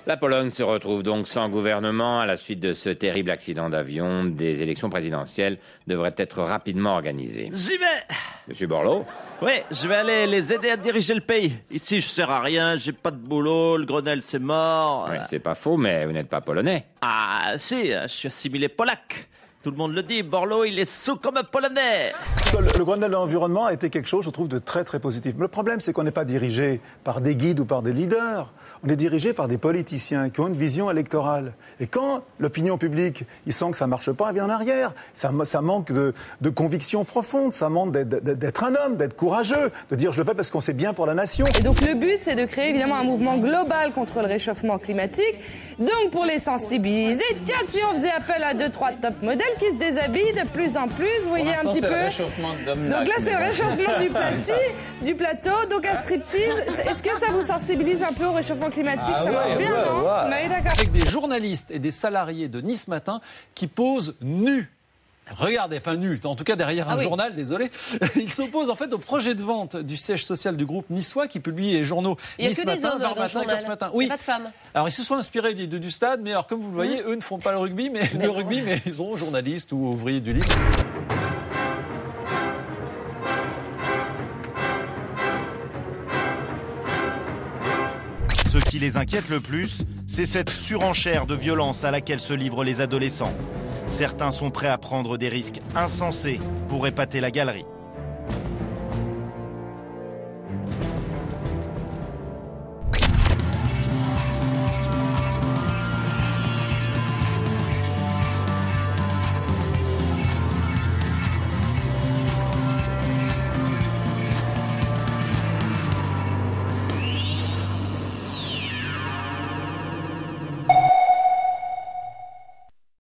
La Pologne se retrouve donc sans gouvernement à la suite de ce terrible accident d'avion. Des élections présidentielles devraient être rapidement organisées. J'y vais! Monsieur Borloo? Oui, je vais aller les aider à diriger le pays. Ici, je sers à rien, j'ai pas de boulot, le Grenelle, c'est mort. Oui, c'est pas faux, mais vous n'êtes pas polonais. Ah, si, je suis assimilé polac. Tout le monde le dit, Borloo, il est sous comme un Polonais. Le Grenelle de l'environnement a été quelque chose, je trouve, de très très positif. Mais le problème, c'est qu'on n'est pas dirigé par des guides ou par des leaders. On est dirigé par des politiciens qui ont une vision électorale. Et quand l'opinion publique, il sent que ça marche pas, elle vient en arrière. Ça manque de conviction profonde, ça manque d'être un homme, d'être courageux, de dire je le fais parce qu'on sait bien pour la nation. Et donc le but, c'est de créer évidemment un mouvement global contre le réchauffement climatique. Donc pour les sensibiliser, tiens, si on faisait appel à 2-3 top modèles qui se déshabillent de plus en plus, vous voyez un petit peu. Donc là, c'est le réchauffement du plateau. Donc un striptease, est-ce que ça vous sensibilise un peu au réchauffement climatique? Ça marche bien, non? Oui, d'accord. Avec des journalistes et des salariés de Nice Matin qui posent nus. Regardez, enfin nus, en tout cas derrière un journal, désolé. Ils s'opposent en fait au projet de vente du siège social du groupe niçois qui publie les journaux Nice Matin, Var Matin, Corse Matin. Oui. Pas de femmes. Alors ils se sont inspirés du stade, mais alors comme vous le voyez, eux ne font pas le rugby, mais ils sont journalistes ou ouvriers du livre. Ce qui les inquiète le plus, c'est cette surenchère de violence à laquelle se livrent les adolescents. Certains sont prêts à prendre des risques insensés pour épater la galerie.